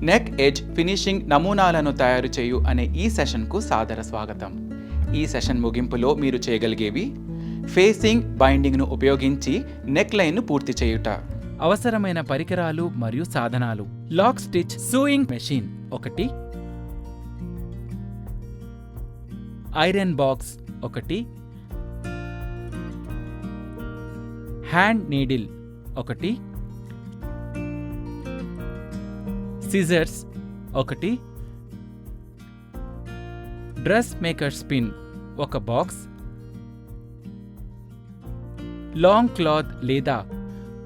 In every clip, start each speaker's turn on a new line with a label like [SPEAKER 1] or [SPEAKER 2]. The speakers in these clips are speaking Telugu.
[SPEAKER 1] నెక్ ఎడ్జ్ ఫినిషింగ్ నమూనాలను తయారు చేయు అనే ఈ సెషన్కు సాదర స్వాగతం. ఈ సెషన్ ముగింపులో మీరు చేయగలిగేవి: ఫేసింగ్ బైండింగ్ను ఉపయోగించి నెక్ లైన్ను పూర్తి చేయుట, అవసరమైన పరికరాలు మరియు సాధనాలు, lock stitch sewing machine 1, iron box 1, hand needle 1, scissors 1, dress maker pin 1 box, long cloth లేదా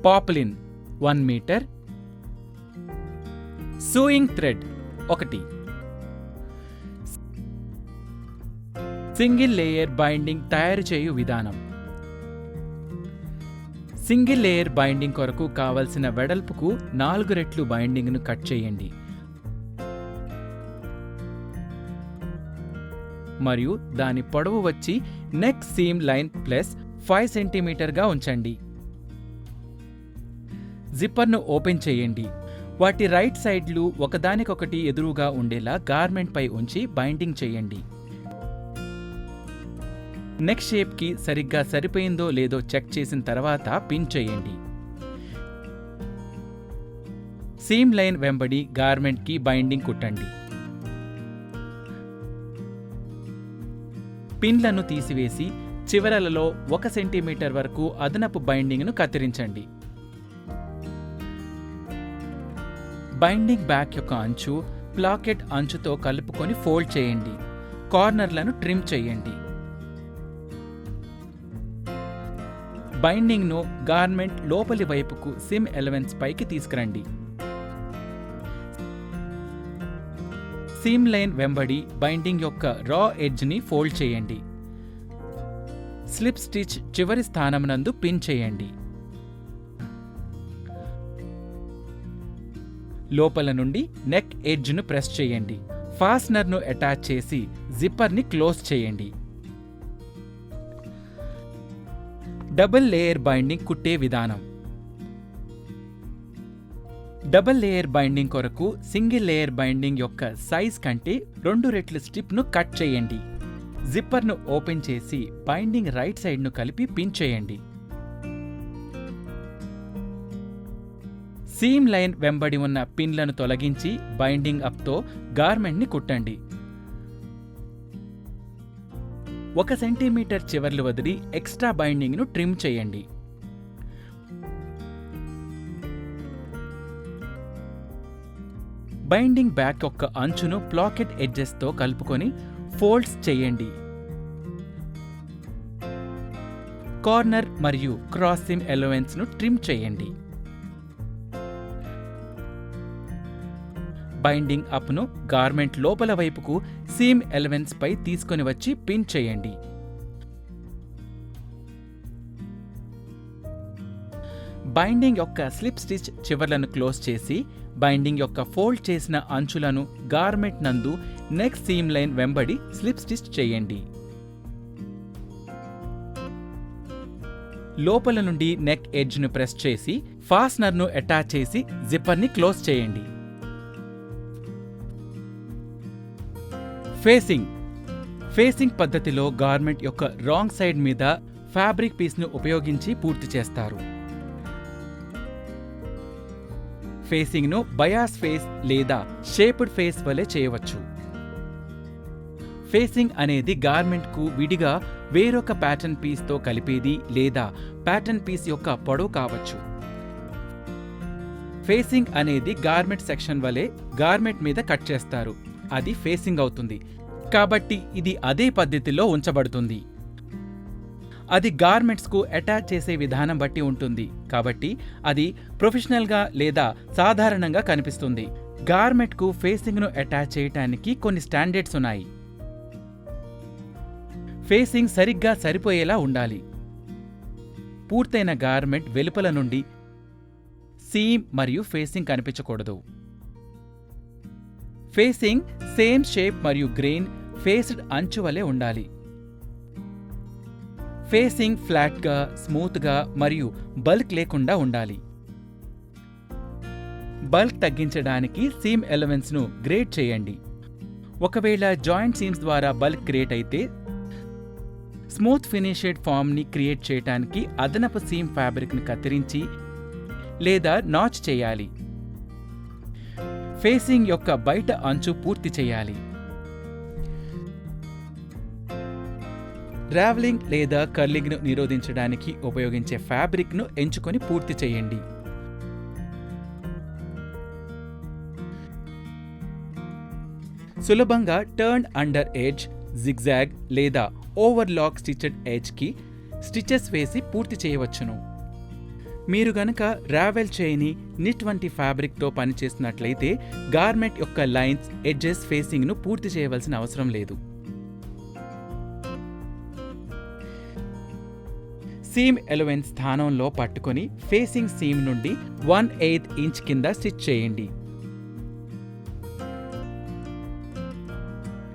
[SPEAKER 1] poplin 1 metre, sewing thread 1. Single layer binding తయారు చేయు విధానం. సింగిల్ లేయర్ బైండింగ్ కొరకు కావలసిన వెడల్పుకు 4 రెట్లు బైండింగ్ను కట్ చేయండి మరియు దాని పొడవు వచ్చి నెక్ సీమ్ లైన్ ప్లస్ 5 సెంటీమీటర్గా ఉంచండి. జిప్పర్ను ఓపెన్ చేయండి. వాటి రైట్ సైడ్లు ఒకదానికొకటి ఎదురుగా ఉండేలా గార్మెంట్ పై ఉంచి బైండింగ్ చేయండి. నెక్ షేప్కి సరిగ్గా సరిపోయిందో లేదో చెక్ చేసిన తర్వాత పిన్ చేయండి. సీమ్ లైన్ వెంబడి గార్మెంట్కి బైండింగ్ కుట్టండి. పిన్లను తీసివేసి చివరలలో 1 సెంటీమీటర్ వరకు అదనపు బైండింగ్ను కత్తిరించండి. బైండింగ్ బ్యాక్ యొక్క అంచు ప్లాకెట్ అంచుతో కలుపుకొని ఫోల్డ్ చేయండి. కార్నర్లను ట్రిమ్ చేయండి. బైండింగ్ను గార్మెంట్ లోపలి వైపుకు సిమ్ ఎలవెన్స్ పైకి తీసుకురండి. సీమ్ లైన్ వెంబడి బైండింగ్ యొక్క రా ఎడ్జ్ని ఫోల్డ్ చేయండి. స్లిప్ స్టిచ్ చివరి స్థానమునందు పిన్ చేయండి. లోపల నుండి నెక్ ఎడ్జ్ను ప్రెస్ చేయండి. ఫాస్నర్ను అటాచ్ చేసి జిప్పర్ని క్లోజ్ చేయండి. డబుల్ లేయర్ బైండింగ్ కుట్టే విధానం. డబుల్ లేయర్ బైండింగ్ కొరకు సింగిల్ లేయర్ బైండింగ్ యొక్క సైజ్ కంటే 2 రెట్లు స్ట్రిప్ను కట్ చేయండి. జిప్పర్ను ఓపెన్ చేసి బైండింగ్ రైట్ సైడ్ను కలిపి పిన్ చేయండి. సీమ్ లైన్ వెంబడి ఉన్న పిన్లను తొలగించి బైండింగ్ అప్తో గార్మెంట్ని కుట్టండి. 1 సెంటీమీటర్ చివర్లు వదిలి ఎక్స్ట్రా బైండింగ్ను ట్రిమ్ చేయండి. బైండింగ్ బ్యాక్ యొక్క అంచును ప్లాకెట్ ఎడ్జెస్తో కలుపుకొని ఫోల్డ్స్ చేయండి. కార్నర్ మరియు క్రాస్ సిమ్ ఎలవెన్స్ను ట్రిమ్ చేయండి. బైండింగ్ అప్ను గార్మెంట్ లోపల వైపుకు సీమ్ ఎలవెన్స్ పై తీసుకొని వచ్చి పిన్ చేయండి. బైండింగ్ యొక్క స్లిప్ స్టిచ్ చివర్లను క్లోజ్ చేసి బైండింగ్ యొక్క ఫోల్డ్ చేసిన అంచులను గార్మెంట్ నందు నెక్ సీమ్ లైన్ వెంబడి స్లిప్ స్టిచ్ చేయండి. లోపల నుండి నెక్ ఎడ్జ్ను ప్రెస్ చేసి ఫాస్నర్ను అటాచ్ చేసి జిప్పర్ని క్లోజ్ చేయండి. ఫేసింగ్ పద్ధతిలో గార్మెంట్ యొక్క రాంగ్ సైడ్ మీద ఫ్యాబ్రిక్ పీస్ను ఉపయోగించి పూర్తి చేస్తారు. ఫేసింగ్ను బయాస్ ఫేస్ లేదా షేప్డ్ ఫేస్ వలె చేయవచ్చు. ఫేసింగ్ అనేది గార్మెంట్కు విడిగా వేరొక ప్యాటర్న్ పీస్తో కలిపేది లేదా ప్యాటర్న్ పీస్ యొక్క పొడవు కావచ్చు. ఫేసింగ్ అనేది గార్మెంట్ సెక్షన్ వలె గార్మెంట్ మీద కట్ చేస్తారు. అది ఫేసింగ్ అవుతుంది. కాబట్టి ఇది అదే పద్ధతిలో ఉంచబడుతుంది. అది గార్మెంట్స్కు అటాచ్ చేసే విధానం బట్టి ఉంటుంది. కాబట్టి అది ప్రొఫెషనల్గా లేదా సాధారణంగా కనిపిస్తుంది. గార్మెంట్కు ఫేసింగ్ను అటాచ్ చేయటానికి కొన్ని స్టాండర్డ్స్ ఉన్నాయి. ఫేసింగ్ సరిగ్గా సరిపోయేలా ఉండాలి. పూర్తయిన గార్మెంట్ వెలుపల నుండి సీమ్ మరియు ఫేసింగ్ కనిపించకూడదు. ఫేసింగ్ సేమ్ షేప్ మరియు గ్రెయిన్ ఫేస్డ్ అంచు వలె ఉండాలి. ఫేసింగ్ ఫ్లాట్గా, స్మూత్గా మరియు బల్క్ లేకుండా ఉండాలి. బల్క్ తగ్గించడానికి సీమ్ ఎలవెన్స్ను గ్రేడ్ చేయండి. ఒకవేళ జాయింట్ సీమ్స్ ద్వారా బల్క్ క్రియేట్ అయితే స్మూత్ ఫినిషెడ్ ఫామ్ని క్రియేట్ చేయడానికి అదనపు సీమ్ ఫ్యాబ్రిక్ను కత్తిరించి లేదా నాచ్ చేయాలి. ఫేసింగ్ యొక్క బయట అంచు పూర్తి చేయాలి. రావెలింగ్ లేదా కర్లింగ్ను నిరోధించడానికి ఉపయోగించే ఫ్యాబ్రిక్ను ఎంచుకొని పూర్తి చేయండి. సులభంగా టర్న్ అండర్ ఎడ్జ్, జిగ్జాగ్ లేదా ఓవర్లాక్ స్టిచెడ్ ఎడ్జ్కి స్టిచెస్ వేసి పూర్తి చేయవచ్చును. మీరు గనక రావెల్ చేయని నిట్ వంటి ఫ్యాబ్రిక్తో పనిచేస్తున్నట్లయితే గార్మెంట్ యొక్క లైన్స్, ఎడ్జెస్, ఫేసింగ్ను పూర్తి చేయవలసిన అవసరం లేదు. సీమ్ ఎలవెన్స్ స్థానంలో పట్టుకొని ఫేసింగ్ సీమ్ నుండి 1/8 ఇంచ్ కింద స్టిచ్ చేయండి.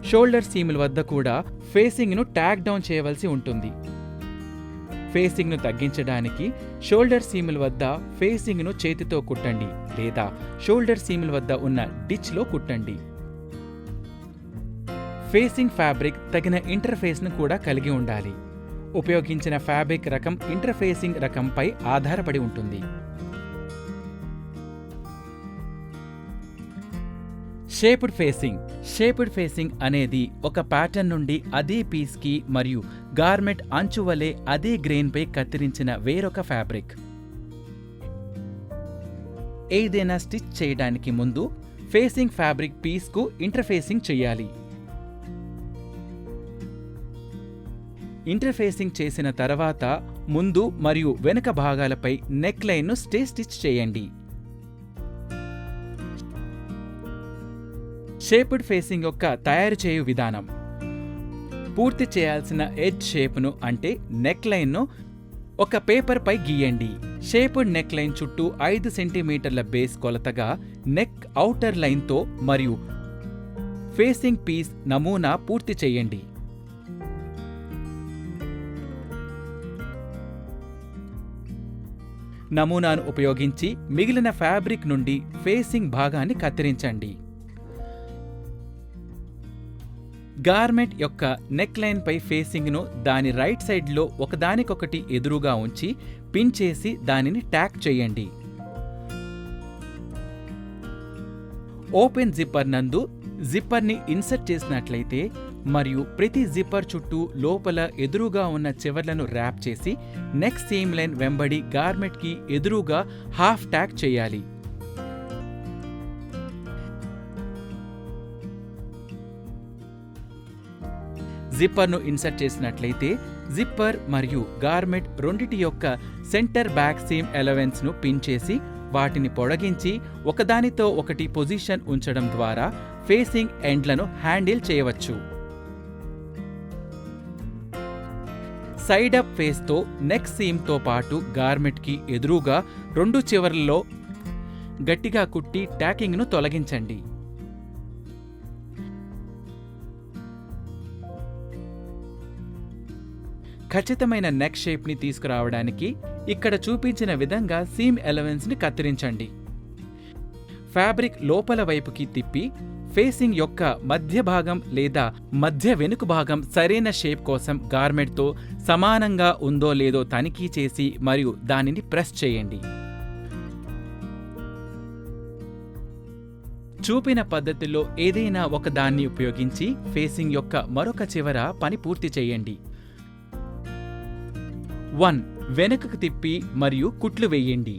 [SPEAKER 1] షోల్డర్ సీముల వద్ద కూడా ఫేసింగ్ను ట్యాగ్ డౌన్ చేయవలసి ఉంటుంది. ఫేసింగ్ను తగ్గించడానికి షోల్డర్ సీముల వద్ద ఫేసింగ్ను చేతితో కుట్టండి లేదా షోల్డర్ సీముల వద్ద ఉన్న డిచ్లో కుట్టండి. ఫేసింగ్ ఫ్యాబ్రిక్ తగిన ఇంటర్ఫేస్ను కూడా కలిగి ఉండాలి. ఉపయోగించిన ఫ్యాబ్రిక్ రకం ఇంటర్ఫేసింగ్ రకంపై ఆధారపడి ఉంటుంది. షేప్డ్ ఫేసింగ్ అనేది ఒక ప్యాటర్న్ నుండి అదే పీస్కి మరియు గార్మెంట్ అంచు వలె అదే గ్రెయిన్పై కత్తిరించిన వేరొక ఫ్యాబ్రిక్. ఏదైనా స్టిచ్ చేయడానికి ముందు ఫేసింగ్ ఫ్యాబ్రిక్ పీస్కు ఇంటర్ఫేసింగ్ చేయాలి. ఇంటర్ఫేసింగ్ చేసిన తర్వాత ముందు మరియు వెనుక భాగాలపై నెక్ లైన్ను స్టిచ్ చేయండి. షేప్డ్ ఫేసింగ్ యొక్క తయారు చేయు విధానం: పూర్తి చేయాల్సిన ఎడ్జ్ షేప్ను అంటే నెక్ లైన్ను ఒక పేపర్పై గీయండి. షేప్డ్ నెక్ లైన్ చుట్టూ 5 సెంటీమీటర్ల బేస్ కొలతగా నెక్ ఔటర్ లైన్తో మరియు ఫేసింగ్ పీస్ నమూనా పూర్తి చేయండి. నమూనాను ఉపయోగించి మిగిలిన ఫ్యాబ్రిక్ నుండి ఫేసింగ్ భాగాన్ని కత్తిరించండి. గార్మెంట్ యొక్క నెక్ లైన్ పై ఫేసింగ్ను దాని రైట్ సైడ్లో ఒకదానికొకటి ఎదురుగా ఉంచి పిన్ చేసి దానిని ట్యాక్ చేయండి. ఓపెన్ జిప్పర్ నందు జిప్పర్ని ఇన్సర్ట్ చేసినట్లయితే మరియు ప్రతి జిప్పర్ చుట్టూ లోపల ఎదురుగా ఉన్న చివర్లను ర్యాప్ చేసి నెక్ సీమ్ లైన్ వెంబడి గార్మెంట్కి ఎదురుగా హాఫ్ ట్యాక్ చేయాలి. జిప్పర్ను ఇన్సర్ట్ చేసినట్లయితే జిప్పర్ మరియు గార్మెంట్ రెండిటి యొక్క సెంటర్ బ్యాక్ సీమ్ ఎలవెన్స్ను పిన్ చేసి వాటిని పొడిగించి ఒకదానితో ఒకటి పొజిషన్ ఉంచడం ద్వారా ఫేసింగ్ ఎండ్లను హ్యాండిల్ చేయవచ్చు. సైడ్ అప్ ఫేస్తో నెక్ సీమ్తో పాటు గార్మెంట్కి ఎదురుగా 2 చివర్లలో గట్టిగా కుట్టి ట్యాకింగ్ను తొలగించండి. ఖచ్చితమైన నెక్ షేప్ని తీసుకురావడానికి ఇక్కడ చూపించిన విధంగా సీమ్ ఎలవెన్స్ని కత్తిరించండి. ఫ్యాబ్రిక్ లోపల వైపుకి తిప్పి ఫేసింగ్ యొక్క మధ్య భాగం లేదా మధ్య వెనుక భాగం సరైన షేప్ కోసం గార్మెంట్తో సమానంగా ఉందో లేదో తనిఖీ చేసి మరియు దానిని ప్రెస్ చేయండి. చూపిన పద్ధతిలో ఏదైనా ఒక దాన్ని ఉపయోగించి ఫేసింగ్ యొక్క మరొక చివర పని పూర్తి చేయండి. 1. వెనుకకు తిప్పి మరియు కుట్లు వేయండి.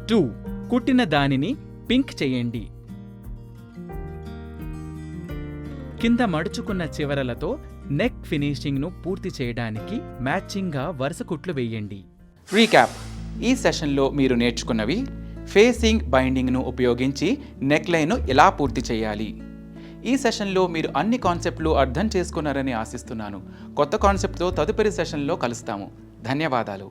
[SPEAKER 1] 2. కుట్టిన దానిని పింక్ చేయండి. కింద మడుచుకున్న చివరలతో నెక్ ఫినిషింగ్ను పూర్తి చేయడానికి మ్యాచింగ్గా వరుస కుట్లు వేయండి. రీక్యాప్: ఈ సెషన్లో మీరు నేర్చుకున్నవి: ఫేసింగ్ బైండింగ్ను ఉపయోగించి నెక్ లైన్ను ఎలా పూర్తి చేయాలి. ఈ సెషన్లో మీరు అన్ని కాన్సెప్ట్లు అర్థం చేసుకున్నారని ఆశిస్తున్నాను. కొత్త కాన్సెప్ట్తో తదుపరి సెషన్లో కలుస్తాము. ధన్యవాదాలు.